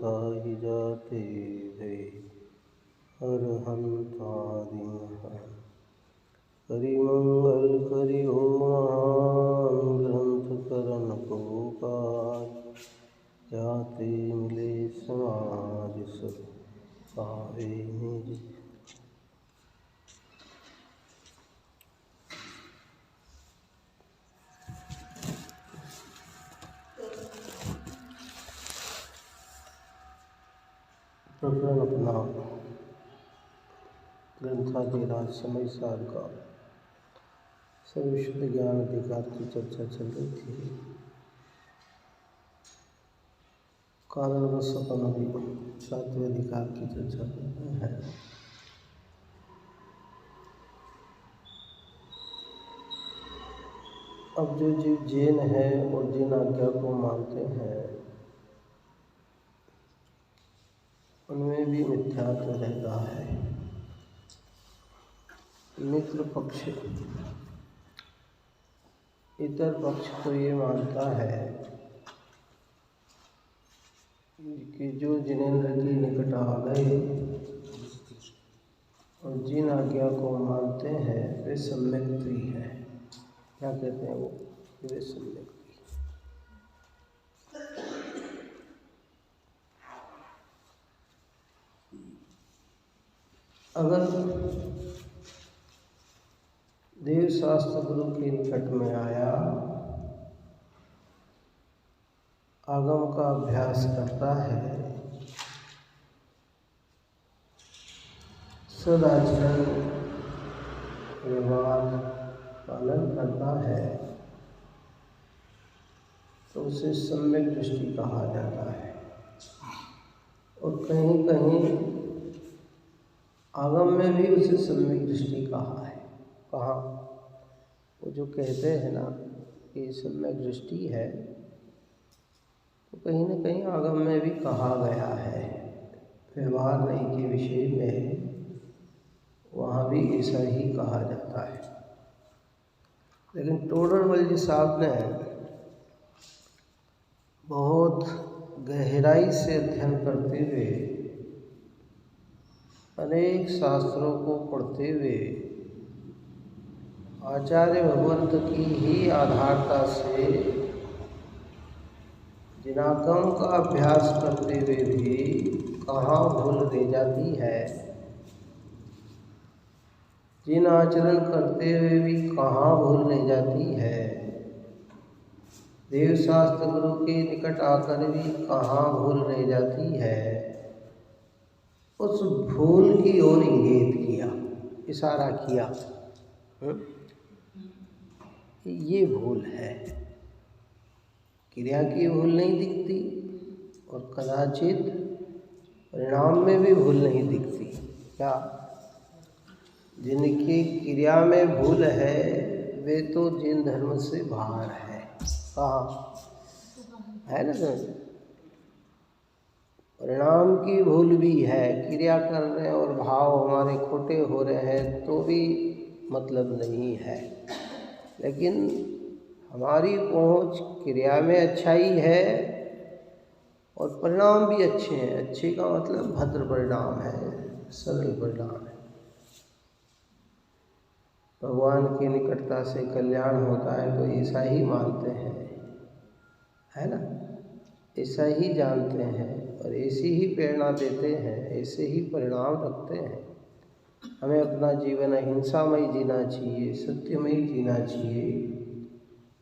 गाहि जाते भय अरहंतादि करि मंगल करि हो महान ग्रंथ करन को काज जाते मिले समाज सब पावे निज। प्रकरण अपना ग्रंथाधिराज समय सार का सर्वशुद्ध ज्ञान अधिकार की चर्चा चल रही थी। कारणवश अपन अभी 7वें अधिकार की चर्चा कर रहे हैं। अब जो जीव जैन है और जिन आज्ञा को मानते हैं उनमें भी मिथ्यात्व रहता है। मित्र पक्ष इतर पक्ष तो ये मानता है कि जो जिनेंद्र के निकट आ गए और जिन आज्ञा को मानते हैं वे सम्यक प्रिय है। क्या कहते हैं वो? वे सम्यक प्रिय। अगर देव शास्त्र गुरु के निकट में आया, आगम का अभ्यास करता है, सदाचरण व्यवहार पालन करता है तो उसे सम्यक दृष्टि कहा जाता है। और कहीं कहीं आगम में भी उसे सम्यक दृष्टि कहा है। कहाँ? वो जो कहते हैं ना कि सम्यक दृष्टि है, तो कहीं न कहीं आगम में भी कहा गया है। व्यवहार नहीं के विषय में वहाँ भी ऐसा ही कहा जाता है। लेकिन टोडरमल जी साहब ने बहुत गहराई से अध्ययन करते हुए, अनेक शास्त्रों को पढ़ते हुए, आचार्य भगवंत की ही आधारता से जिनागम का अभ्यास करते हुए भी कहाँ भूल रह जाती है, जिन आचरण करते हुए भी कहाँ भूल रह जाती है, देव शास्त्र गुरु के निकट आकर भी कहाँ भूल रह जाती है, उस भूल की ओर इंगित किया, इशारा किया। ये भूल है। क्रिया की भूल नहीं दिखती और कदाचित परिणाम में भी भूल नहीं दिखती। क्या? जिनकी क्रिया में भूल है वे तो जिन धर्म से बाहर है। कहाँ है ना? परिणाम की भूल भी है। क्रिया कर रहे हैं और भाव हमारे खोटे हो रहे हैं तो भी मतलब नहीं है। लेकिन हमारी पहुँच क्रिया में अच्छाई है और परिणाम भी अच्छे हैं। अच्छे का मतलब भद्र परिणाम है, सरल परिणाम है। भगवान की निकटता से कल्याण होता है तो ऐसा ही मानते हैं, है ना? ऐसा ही जानते हैं और ऐसी ही प्रेरणा देते हैं, ऐसे ही परिणाम रखते हैं। हमें अपना जीवन अहिंसामय जीना चाहिए, सत्यमय जीना चाहिए,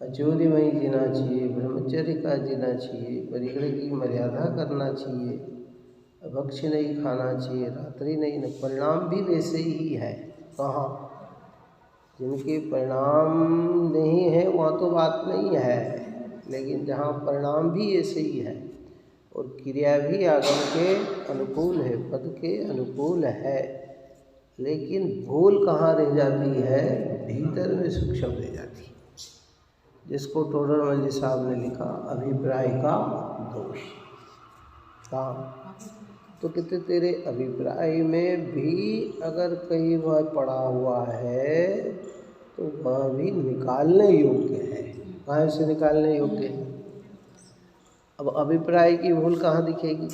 अचोरीमय जीना चाहिए, ब्रह्मचर्य का जीना चाहिए, परिग्रह की मर्यादा करना चाहिए, भक्ष्य नहीं खाना चाहिए, रात्रि नहीं। परिणाम भी वैसे ही है। कहाँ? जिनके परिणाम नहीं है वहाँ तो बात नहीं है, लेकिन जहाँ परिणाम भी ऐसे ही है और क्रिया भी आगम के अनुकूल है, पद के अनुकूल है, लेकिन भूल कहाँ रह जाती है? भीतर में सूक्ष्म रह जाती है, जिसको टोडरमल जी साहब ने लिखा अभिप्राय का दोष। कहाँ? तो कहते तेरे अभिप्राय में भी अगर कई बार पड़ा हुआ है तो वह भी निकालने योग्य है। कहाँ से निकालने योग्य है? अब अभिप्राय की भूल कहाँ दिखेगी?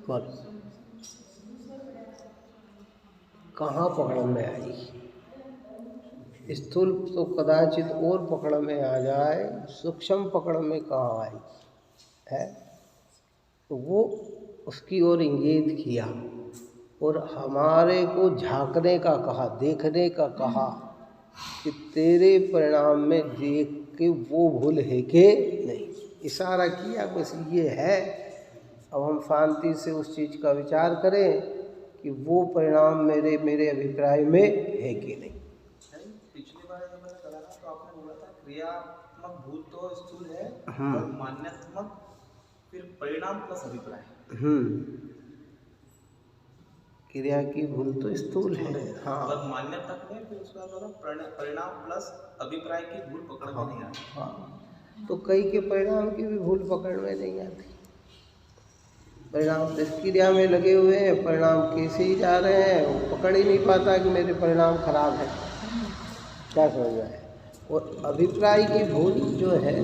बोल कहाँ पकड़ में आई? स्थूल तो कदाचित और पकड़ में आ जाए, सूक्ष्म पकड़ में कहाँ आई है? तो वो उसकी ओर इंगित किया और हमारे को झांकने का कहा, देखने का कहा कि तेरे परिणाम में देख के वो भूल है कि नहीं। इशारा किया, बस ये है। अब हम शांति से उस चीज़ का विचार करें कि वो परिणाम मेरे अभिप्राय में है कि नहीं। पिछली बार जब मैंने करा ना तो आपने बोला था क्रियात्मक भूल तो स्थूल है पर मान्यात्मक फिर परिणाम प्लस अभिप्राय। क्रिया की भूल तो स्थूल है, हाँ, पर मान्यतक में फिर उसका परिणाम प्लस अभिप्राय की भूल पकड़ में नहीं आती। हाँ, तो कई के परिणाम की भी भूल पकड़ में नहीं आती। परिणाम क्रिया में लगे हुए हैं, परिणाम कैसे ही जा रहे हैं, वो पकड़ ही नहीं पाता कि मेरे परिणाम खराब है। क्या समझ में आया? और अभिप्राय की भूल जो है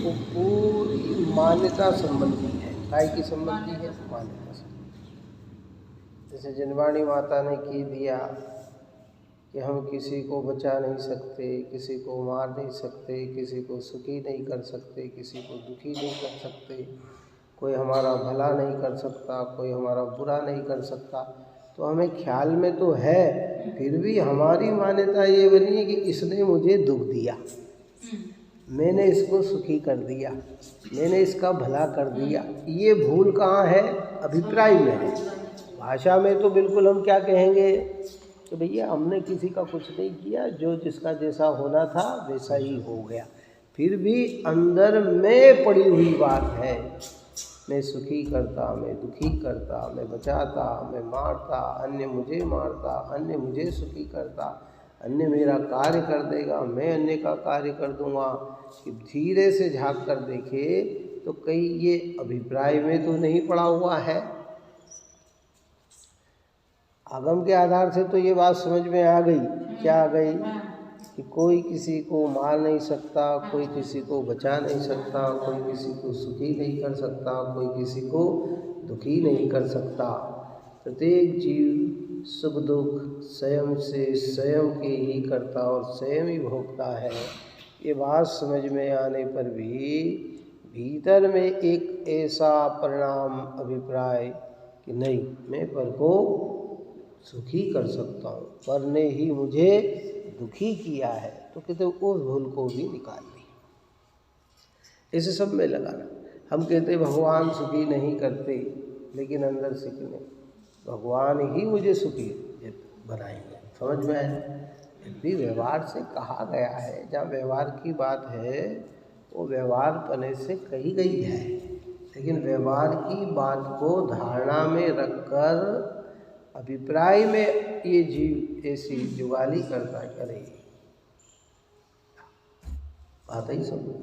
वो पूरी मान्यता संबंधी है। काय की संबंधी है? मान्यता संबंधी। जैसे जनवाणी माता ने कह दिया कि हम किसी को बचा नहीं सकते, किसी को मार नहीं सकते, किसी को सुखी नहीं कर सकते, किसी को दुखी नहीं कर सकते, कोई हमारा भला नहीं कर सकता, कोई हमारा बुरा नहीं कर सकता। तो हमें ख्याल में तो है, फिर भी हमारी मान्यता ये बनी है कि इसने मुझे दुख दिया, मैंने इसको सुखी कर दिया, मैंने इसका भला कर दिया। ये भूल कहाँ है? अभिप्राय में है। भाषा में तो बिल्कुल हम क्या कहेंगे कि भैया हमने किसी का कुछ नहीं किया, जो जिसका जैसा होना था वैसा ही हो गया। फिर भी अंदर में पड़ी हुई बात है, मैं सुखी करता, मैं दुखी करता, मैं बचाता, मैं मारता, अन्य मुझे मारता, अन्य मुझे सुखी करता, अन्य मेरा कार्य कर देगा, मैं अन्य का कार्य कर दूंगा। कि धीरे से झांक कर देखे तो कहीं ये अभिप्राय में तो नहीं पड़ा हुआ है। आगम के आधार से तो ये बात समझ में आ गई। क्या आ गई? कि कोई किसी को मार नहीं सकता, कोई किसी को बचा नहीं सकता, कोई किसी को सुखी नहीं कर सकता, कोई किसी को दुखी नहीं कर सकता। प्रत्येक जीव सुख दुख स्वयं से स्वयं के ही करता और स्वयं ही भोगता है। ये बात समझ में आने पर भी भीतर में एक ऐसा परिणाम अभिप्राय कि नहीं, मैं पर को सुखी कर सकता हूँ, पर ने ही मुझे दुखी किया है, तो कहते उस भूल को भी निकाल दी। इसे सब में लगाना। हम कहते भगवान सुखी नहीं करते, लेकिन अंदर से कि नहीं, भगवान ही मुझे सुखी बनाएंगे। समझ में आया? भी व्यवहार से कहा गया है, जहाँ व्यवहार की बात है वो व्यवहार पने से कही गई है, लेकिन व्यवहार की बात को धारणा में रखकर अभिप्राय में ये जीव ऐसी जुगाली करता करे, बात ही समझ।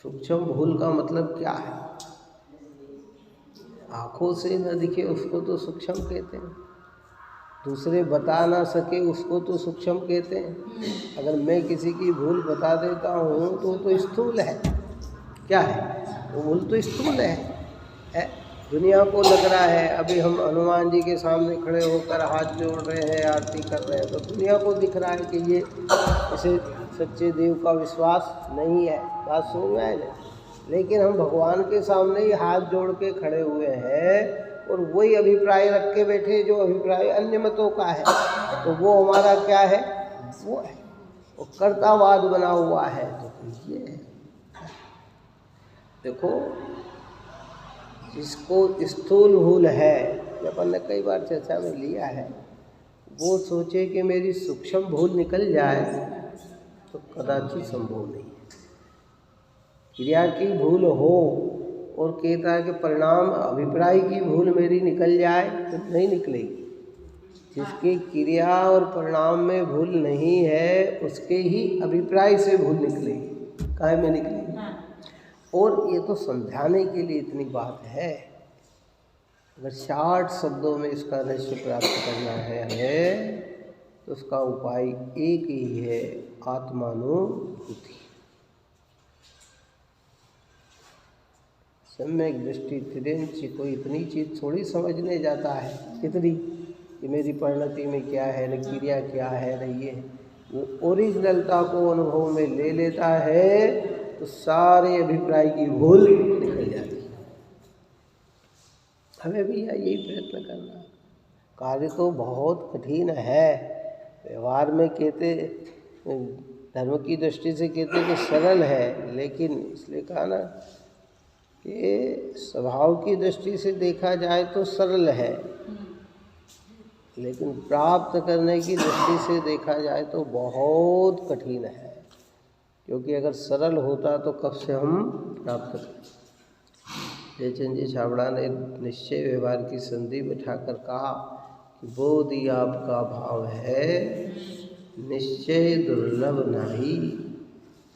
सूक्ष्म भूल का मतलब क्या है? आँखों से न दिखे उसको तो सूक्ष्म कहते हैं, दूसरे बता ना सके उसको तो सूक्ष्म कहते हैं। अगर मैं किसी की भूल बता देता हूँ तो स्थूल है। क्या है? वो भूल तो स्थूल है। दुनिया को लग रहा है, अभी हम हनुमान जी के सामने खड़े होकर हाथ जोड़ रहे हैं, आरती कर रहे हैं, तो दुनिया को दिख रहा है कि ये इसे सच्चे देव का विश्वास नहीं है। बात सुन में है ना? लेकिन हम भगवान के सामने ही हाथ जोड़ के खड़े हुए हैं और वही अभिप्राय रख के बैठे जो अभिप्राय अन्य मतों का है, तो वो हमारा क्या है? वो है, वो कर्तावाद बना हुआ है। तो ये है, देखो, जिसको स्थूल भूल है, अपन ने कई बार चर्चा में लिया है, वो सोचे कि मेरी सूक्ष्म भूल निकल जाए तो कदाचित संभव नहीं है। क्रिया की भूल हो और कहता है कि परिणाम अभिप्राय की भूल मेरी निकल जाए तो नहीं निकलेगी। जिसकी क्रिया और परिणाम में भूल नहीं है उसके ही अभिप्राय से भूल निकलेगी। काहे में निकलेगी? और ये तो समझाने के लिए इतनी बात है। अगर 60 शब्दों में इसका रहस्य प्राप्त करना है हमें, तो उसका उपाय एक ही है, आत्मानुभूति। सम्यक दृष्टि तिरेंची, कोई इतनी चीज़ थोड़ी समझने जाता है, कितनी कि मेरी परिणति में क्या है न क्रिया क्या है न ये। वो ओरिजिनलता को अनुभव में ले लेता है तो सारे अभिप्राय की भूल निकल जाती है। हमें भी यही प्रयत्न करना। कार्य तो बहुत कठिन है। व्यवहार में कहते, धर्म की दृष्टि से कहते कि सरल है, लेकिन इसलिए कहा ना कि स्वभाव की दृष्टि से देखा जाए तो सरल है, लेकिन प्राप्त करने की दृष्टि से देखा जाए तो बहुत कठिन है। क्योंकि अगर सरल होता तो कब से हम प्राप्त करते। जयचंद जी छाबड़ा ने निश्चय व्यवहार की संधि बिठाकर कहा कि बोध ही आपका भाव है, निश्चय दुर्लभ नहीं।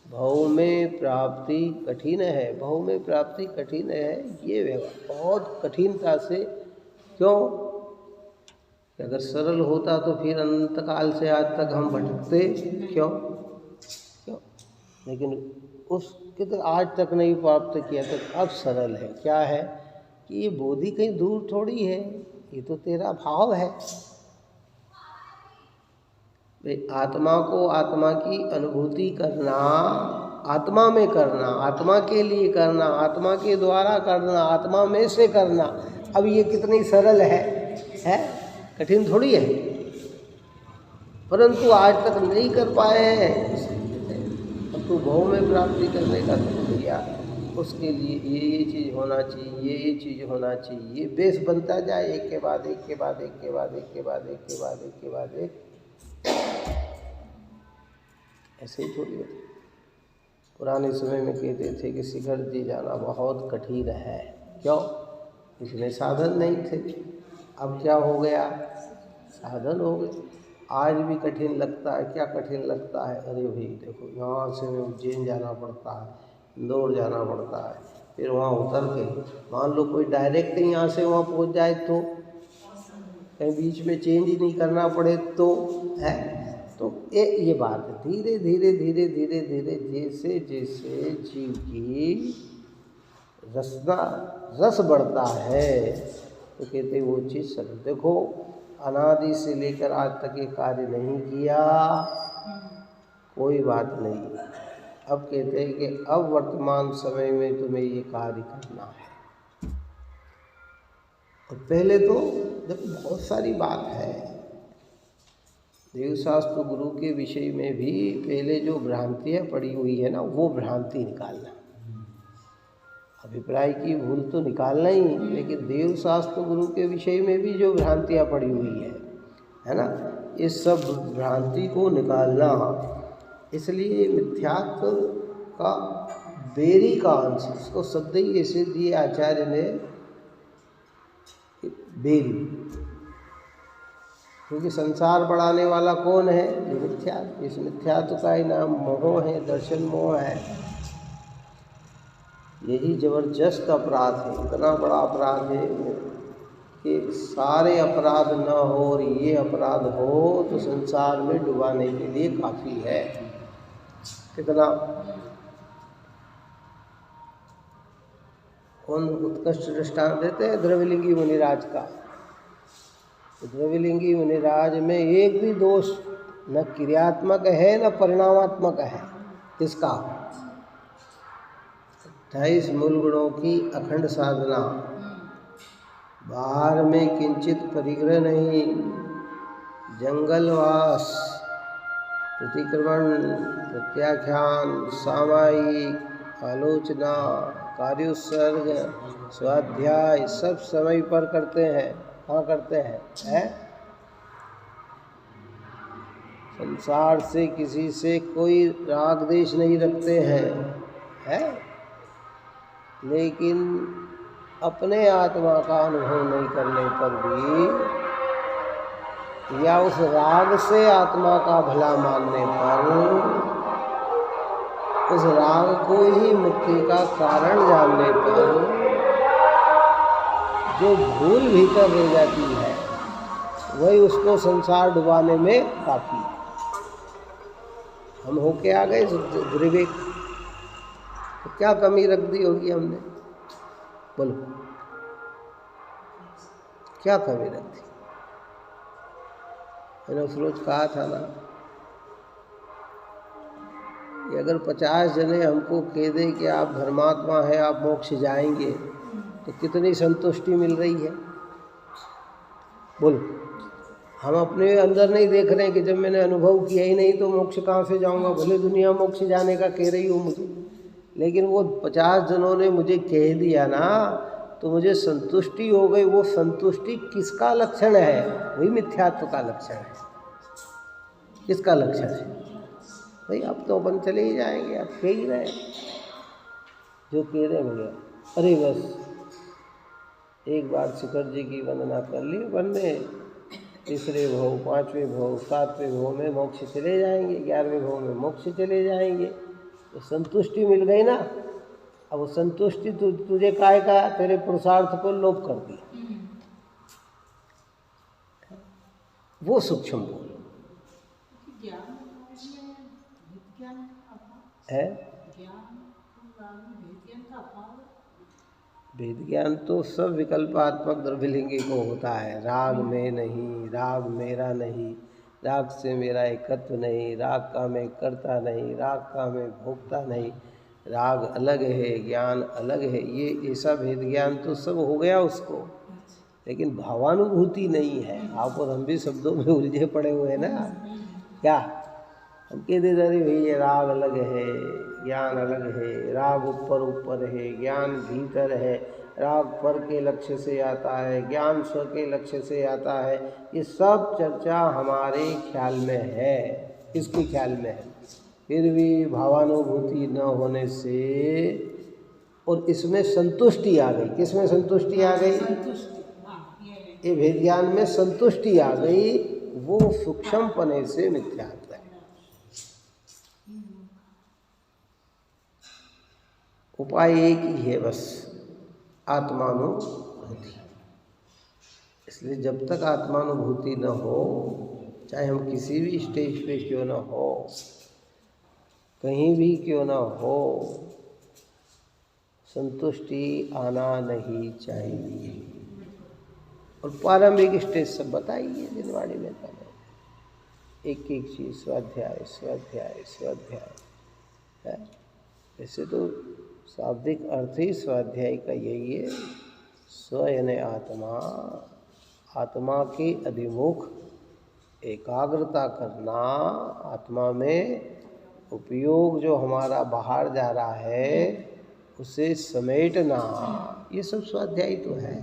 भाव में प्राप्ति कठिन है, भाव में प्राप्ति कठिन है। ये व्यवहार बहुत कठिनता से, क्यों? अगर सरल होता तो फिर अनंतकाल से आज तक हम भटकते क्यों? लेकिन उसके तो आज तक नहीं प्राप्त किया, तो अब सरल है। क्या है कि ये बोधि कहीं दूर थोड़ी है, ये तो तेरा भाव है। आत्मा को आत्मा की अनुभूति करना, आत्मा में करना, आत्मा के लिए करना, आत्मा के द्वारा करना, आत्मा में से करना, अब ये कितनी सरल है? कठिन थोड़ी है। परंतु आज तक नहीं कर पाए हैं, अब तो भाव में प्राप्ति करने का भैया उसके लिए ये चीज़ होना चाहिए, ये चीज़ होना चाहिए, ये बेस बनता जाए, एक के बाद एक के बाद एक के बाद एक के बाद एक के बाद एक के बाद एक। ऐसे ही थोड़ी होती। पुराने समय में कहते थे कि शिखर जी जाना बहुत कठिन है। क्यों? इसमें साधन नहीं थे। अब क्या हो गया? साधन हो गए। आज भी कठिन लगता है। क्या कठिन लगता है? अरे भाई देखो, यहाँ से उज्जैन जाना पड़ता है, इंदौर जाना पड़ता है, फिर वहाँ उतर के मान लो कोई डायरेक्ट यहाँ से वहाँ पहुँच जाए तो, कहीं बीच में चेंज ही नहीं करना पड़े तो है। तो ये बात है। धीरे धीरे धीरे धीरे धीरे जैसे जैसे जीव की रस बढ़ता है तो कहते वो चीज़ सरल। देखो, अनादि से लेकर आज तक ये कार्य नहीं किया, कोई बात नहीं। अब कहते हैं कि अब वर्तमान समय में तुम्हें ये कार्य करना है। और पहले तो देखो बहुत सारी बात है। देवशास्त्र गुरु के विषय में भी पहले जो भ्रांतियाँ पड़ी हुई है ना, वो भ्रांति निकालना। अभिप्राय की भूल तो निकालना ही, लेकिन देवशास्त्र गुरु के विषय में भी जो भ्रांतियाँ पड़ी हुई है ना, इस सब भ्रांति को निकालना। इसलिए मिथ्यात्व का बेरी का अंश, इसको शब्द ही ऐसे दिए आचार्य ने, बेरी। क्योंकि संसार बढ़ाने वाला कौन है? ये मिथ्यात्व। इस मिथ्यात्व का ही नाम मोह है, दर्शन मोह है। यही जबरदस्त अपराध है, इतना बड़ा अपराध है कि सारे अपराध न हो और ये अपराध हो तो संसार में डुबाने के लिए काफ़ी है। कितना कौन उत्कृष्ट दृष्टांत देते हैं? द्रविलिंगी मुनिराज का। द्रविलिंगी मुनिराज में एक भी दोष न क्रियात्मक है न परिणामात्मक है। किसका? 28 मूल गुणों की अखंड साधना, बाहर में किंचित परिग्रह नहीं, जंगलवास, प्रतिक्रमण, प्रत्याख्यान, सामायिक आलोचना, कार्योत्सर्ग, स्वाध्याय सब समय पर करते हैं। कहाँ करते हैं? संसार से किसी से कोई राग द्वेष नहीं रखते हैं, लेकिन अपने आत्मा का अनुभव नहीं करने पर भी, या उस राग से आत्मा का भला मानने पर, उस राग को ही मुक्ति का कारण जानने पर जो भूल भीतर रह जाती है, वही उसको संसार डुबाने में काफ़ी। हम होके आ गए विवेक, तो क्या कमी रख दी होगी हमने? बोलो क्या कमी रखती? मैंने उस रोज कहा था ना कि अगर 50 जने हमको कह दे कि आप धर्मात्मा है, आप मोक्ष जाएंगे, तो कितनी संतुष्टि मिल रही है? बोलो। हम अपने अंदर नहीं देख रहे हैं कि जब मैंने अनुभव किया ही नहीं तो मोक्ष कहाँ से जाऊंगा? भले दुनिया मोक्ष जाने का कह रही हो मुझे, लेकिन वो 50 जनों ने मुझे कह दिया ना, तो मुझे संतुष्टि हो गई। वो संतुष्टि किसका लक्षण है? वही मिथ्यात्व का लक्षण है। किसका लक्षण है? भाई अब तो अपन चले ही जाएंगे, अब कह ही रहे जो कह रहे भैया। अरे बस एक बार शिखर जी की वंदना कर ली, वंदे 3रे भव, 5वें भव, 7वें भव में मोक्ष चले जाएंगे, 11वें भव में मोक्ष चले जाएंगे, तो संतुष्टि मिल गई ना। अब वो संतुष्टि तुझे काय का? तेरे पुरुषार्थ को लोप कर दी। वो सूक्ष्म बोल है। वेद ज्ञान तो सब विकल्पात्मक द्रव्यलिंगी को होता है। राग में नहीं, राग मेरा नहीं, राग से मेरा एकत्व नहीं, राग का मैं करता नहीं, राग का मैं भोगता नहीं, राग अलग है, ज्ञान अलग है। ये ऐसा भेद ज्ञान तो सब हो गया उसको, लेकिन भावानुभूति नहीं है। आप और हम भी शब्दों में उलझे पड़े हुए हैं ना। क्या हम कहते थे? अरे भैया राग अलग है, ज्ञान अलग है, राग ऊपर ऊपर है, ज्ञान भीतर है, राग पर के लक्ष्य से आता है, ज्ञान स्व के लक्ष्य से आता है। ये सब चर्चा हमारे ख्याल में है, किसके ख्याल में है? फिर भी भावानुभूति न होने से, और इसमें संतुष्टि आ गई। किसमें संतुष्टि आ गई? ये भेद ज्ञान में संतुष्टि आ गई। वो सूक्ष्मपने से मिथ्यात्व है। उपाय एक ही है बस, आत्मानुभूति। इसलिए जब तक आत्मानुभूति न हो, चाहे हम किसी भी स्टेज पे क्यों न हो, कहीं भी क्यों न हो, संतुष्टि आना नहीं चाहिए। और प्रारंभिक स्टेज सब बताइए दिनवाणी में पहले, एक एक चीज, स्वाध्याय स्वाध्याय स्वाध्याय है। वैसे तो शाब्दिक अर्थ ही स्वाध्याय का यही है, स्व यानी आत्मा, आत्मा के अधिमुख एकाग्रता करना, आत्मा में उपयोग जो हमारा बाहर जा रहा है उसे समेटना, ये सब स्वाध्याय तो है।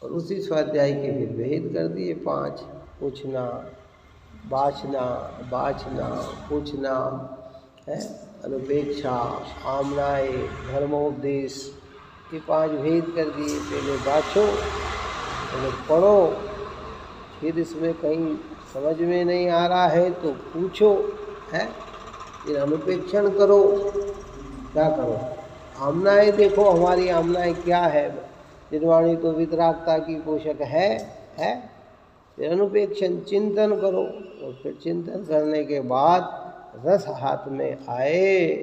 और उसी स्वाध्याय के फिर भेद कर दिए 5, पूछना, बाछना, बाछना, पूछना है, अनुपेक्षा, आमनाय, धर्मोपदेश, ये 5 भेद कर दिए। पहले बाछो, पहले पढ़ो, फिर इसमें कहीं समझ में नहीं आ रहा है तो पूछो, है, फिर अनुपेक्षण करो। क्या करो? आमनाएं देखो, हमारी आमनाएं क्या है। निर्वाणी तो वितरागता की पोषक है। फिर अनुपेक्षण चिंतन करो, और फिर चिंतन करने के बाद रस हाथ में आए,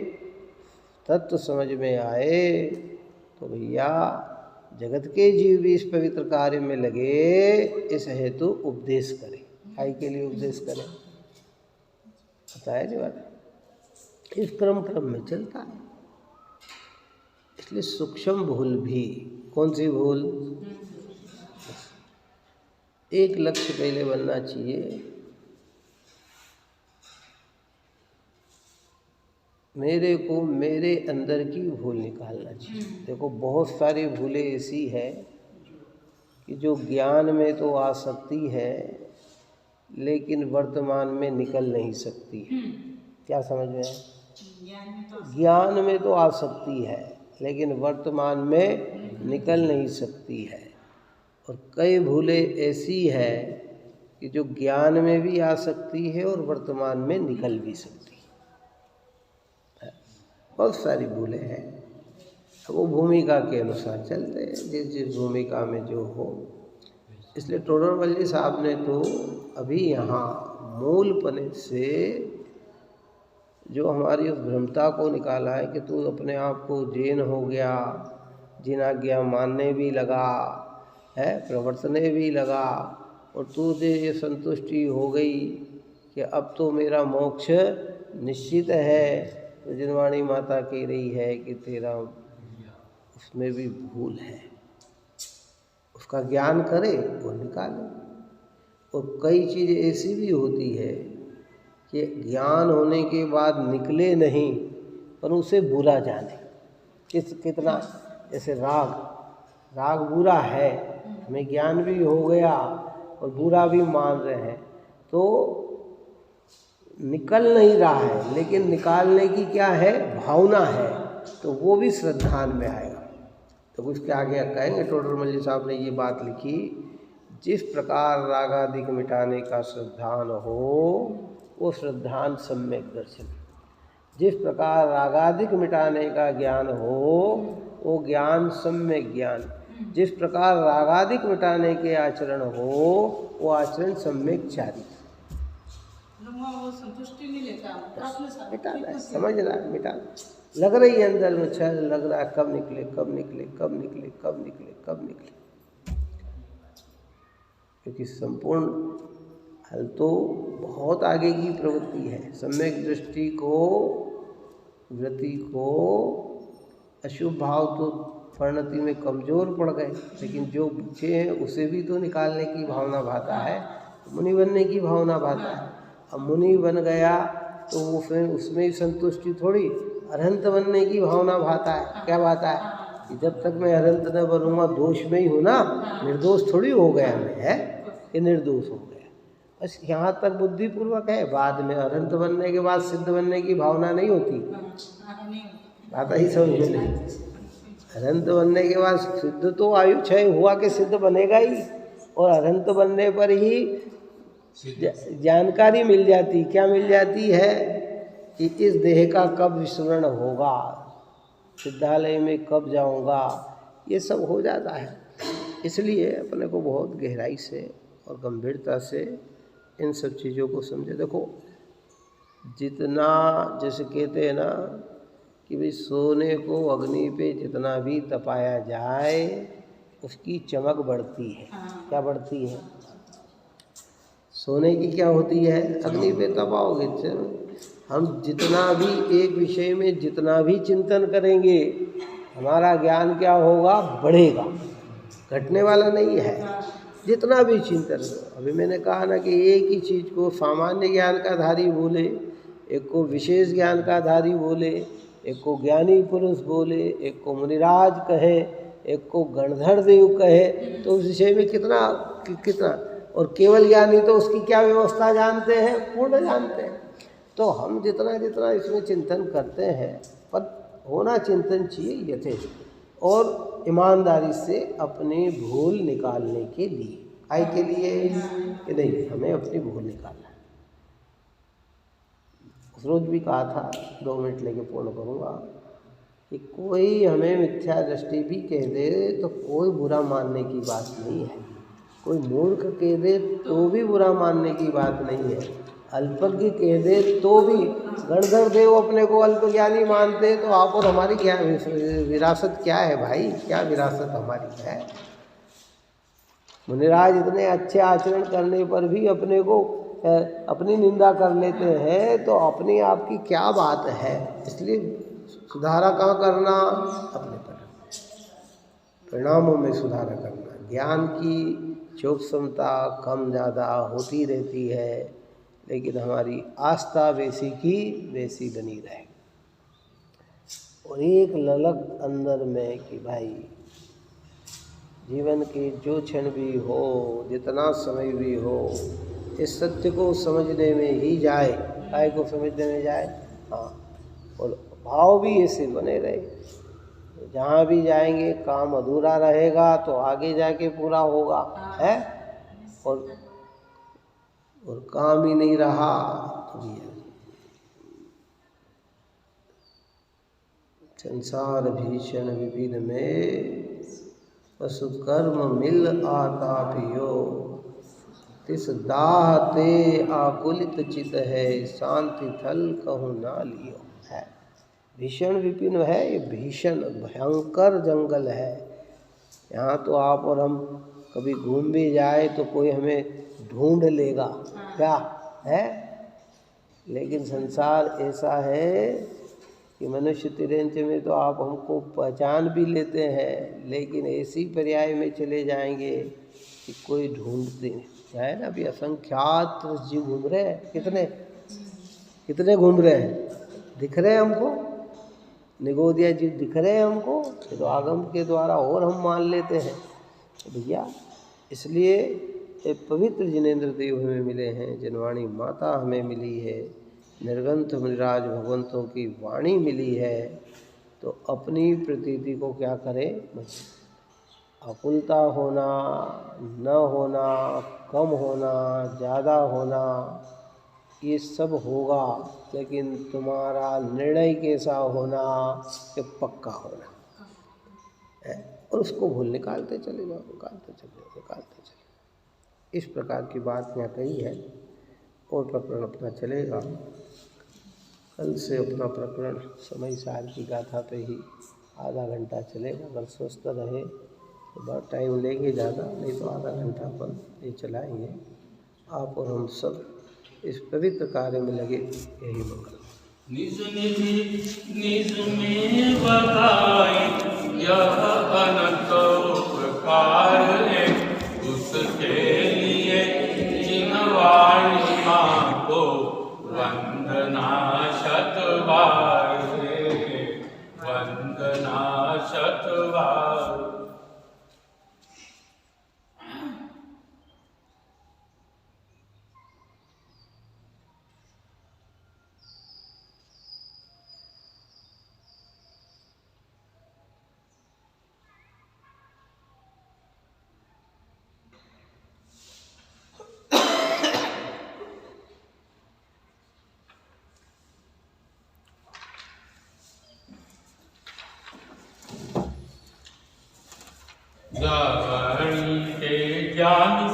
तत्व समझ में आए, तो भैया जगत के जीव भी इस पवित्र कार्य में लगे, इस हेतु उपदेश करें। काय के लिए उपदेश करें? बताया नहीं बात। इस क्रम में चलता है। इसलिए सूक्ष्म भूल भी, कौन सी भूल? एक लक्ष्य पहले बनना चाहिए, मेरे को मेरे अंदर की भूल निकालना चाहिए। देखो बहुत सारी भूलें ऐसी है कि जो ज्ञान में तो आ सकती है लेकिन वर्तमान में निकल नहीं सकती। क्या समझ में है? ज्ञान में तो आ सकती है लेकिन वर्तमान में निकल नहीं सकती है। और कई भूलें ऐसी है कि जो ज्ञान में भी आ सकती है और वर्तमान में निकल भी सकती है। बहुत सारी भूलें हैं, वो भूमिका के अनुसार चलते हैं, जिस जिस भूमिका में जो हो। इसलिए टोडरमल साहब ने तो अभी यहाँ मूलपने से जो हमारी उस भ्रमता को निकाला है कि तू अपने आप को जैन हो गया, जिन आज्ञा मानने भी लगा है, प्रवर्तने भी लगा, और तुझे ये संतुष्टि हो गई कि अब तो मेरा मोक्ष निश्चित है, तो जिनवाणी माता कह रही है कि तेरा उसमें भी भूल है, उसका ज्ञान करे वो निकाले। और कई चीज़ें ऐसी भी होती है कि ज्ञान होने के बाद निकले नहीं, पर उसे बुरा जाने। कितना जैसे राग बुरा है, हमें ज्ञान भी हो गया और बुरा भी मान रहे हैं, तो निकल नहीं रहा है, लेकिन निकालने की क्या है, भावना है, तो वो भी श्रद्धान में आएगा। तो कुछ क्या आगे कहेंगे, टोडरमल जी साहब ने ये बात लिखी, जिस प्रकार रागादिक मिटाने का श्रद्धान हो वो श्रद्धान सम्यक दर्शन, जिस प्रकार रागादिक मिटाने का ज्ञान हो वो ज्ञान सम्यक ज्ञान, जिस प्रकार रागादिक मिटाने के आचरण हो वो आचरण सम्यक चारित्र। वो संतुष्टि नहीं लेता, मिटाना है, समझना है, मिटाना लग रही है अंदर में छल, लग रहा है कब निकले कब निकले कब निकले कब निकले कब निकले, क्योंकि संपूर्ण हल तो बहुत आगे की प्रवृत्ति है। सम्यक दृष्टि को, वृत्ति को, अशुभ भाव तो परिणति में कमज़ोर पड़ गए, लेकिन जो बचे हैं उसे भी तो निकालने की भावना भाता है, मुनि बनने की भावना भाता है। अब मुनि बन गया तो वो फिर उसमें ही संतुष्टि थोड़ी, अरहंत बनने की भावना भाता है। क्या भाता है कि जब तक मैं अरहंत न बनूंगा दोष में ही हूँ ना, निर्दोष थोड़ी हो गया मैं, है कि निर्दोष हो गया। बस यहाँ तक बुद्धिपूर्वक है, बाद में अरहंत बनने के बाद सिद्ध बनने की भावना नहीं होती, बात ही समझ में नहीं। अरहंत बनने के बाद सिद्ध तो आयु क्षय हुआ कि सिद्ध बनेगा ही, और अरहंत बनने पर ही जानकारी मिल जाती, क्या मिल जाती है कि इस देह का कब विस्मरण होगा, सिद्धालय में कब जाऊंगा, ये सब हो जाता है। इसलिए अपने को बहुत गहराई से और गंभीरता से इन सब चीज़ों को समझे। देखो जितना, जैसे कहते हैं ना कि भाई सोने को अग्नि पे जितना भी तपाया जाए उसकी चमक बढ़ती है। क्या बढ़ती है? सोने की क्या होती है? अग्नि पे तपाओगे, हम जितना भी एक विषय में जितना भी चिंतन करेंगे हमारा ज्ञान क्या होगा? बढ़ेगा, घटने वाला नहीं है। जितना भी चिंतन करो, अभी मैंने कहा ना कि एक ही चीज़ को सामान्य ज्ञान का धारी बोले, एक को विशेष ज्ञान का धारी बोले, एक को ज्ञानी पुरुष बोले, एक को मुनिराज कहे, एक को गणधर देव कहे, तो उस विषय में कितना और केवल ज्ञानी तो उसकी क्या व्यवस्था जानते हैं? पूर्ण जानते हैं। तो हम जितना जितना इसमें चिंतन करते हैं, पर होना चिंतन चाहिए यथेष्ट और ईमानदारी से अपनी भूल निकालने के लिए। काय के लिए कि नहीं, हमें अपनी भूल निकालना है। उस रोज भी कहा था, 2 मिनट लेके पूर्ण करूँगा, कि कोई हमें मिथ्या दृष्टि भी कह दे तो कोई बुरा मानने की बात नहीं है, कोई मूर्ख कह दे तो भी बुरा मानने की बात नहीं है, अल्पज्ञ कह दे तो भी। गणधर देव अपने को अल्पज्ञानी मानते तो आप और हमारी क्या विरासत क्या है भाई? क्या विरासत हमारी है? मुनिराज इतने अच्छे आचरण करने पर भी अपने को अपनी निंदा कर लेते हैं, तो अपनी आपकी क्या बात है? इसलिए सुधारा कहाँ करना? अपने परिणामों में सुधारा करना। ज्ञान की चोक क्षमता कम ज़्यादा होती रहती है, लेकिन हमारी आस्था वैसी की वैसी बनी रहे। और एक ललक अंदर में कि भाई जीवन के जो क्षण भी हो, जितना समय भी हो, इस सत्य को समझने में ही जाए। काय को समझने में जाए? हाँ। और भाव भी ऐसे बने रहे, जहाँ भी जाएंगे काम अधूरा रहेगा तो आगे जाके पूरा होगा, है? और काम ही नहीं रहा तो संसार भीषण विपिन में पशु कर्म मिल आता पियो, तिस दाह ते आकुलित चित है, शांति थल कहूँ ना लियो। है भीषण विपिन है, ये भीषण भयंकर जंगल है। यहाँ तो आप और हम कभी घूम भी जाए तो कोई हमें ढूंढ लेगा, क्या है। लेकिन संसार ऐसा है कि मनुष्य तिरंज में तो आप हमको पहचान भी लेते हैं, लेकिन ऐसी पर्याय में चले जाएंगे कि कोई ढूंढते है ना। अभी असंख्यात जीव घूम रहे हैं, कितने घूम रहे हैं, दिख रहे हैं हमको, निगोदिया जीव दिख रहे हैं हमको, तो आगम के द्वारा और हम मान लेते हैं। तो भैया इसलिए एक पवित्र जिनेंद्र देव हमें मिले हैं, जनवाणी माता हमें मिली है, निर्गंथ मुनिराज भगवंतों की वाणी मिली है। तो अपनी प्रतीति को क्या करें, अकुलता होना, न होना, कम होना, ज़्यादा होना, ये सब होगा, लेकिन तुम्हारा निर्णय कैसा होना कि पक्का होना है। और उसको भूल निकालते चले जाओ, निकालते चले। इस प्रकार की बात यहाँ कही है। और प्रकरण अपना चलेगा, कल से अपना प्रकरण समय सार की गाथा पे ही आधा घंटा चलेगा। अगर स्वस्थ रहे तो बहुत टाइम लेंगे ज़्यादा, नहीं तो आधा घंटा अपन ये चलाएंगे। आप और हम सब इस पवित्र कार्य में लगे, यही मंगल। निज में बताए यह अनंत प्रकार है, उसके लिए जिनवाणी माँ को वंदना शतबार है, वंदना शतबार। ज्ञानी के ज्ञान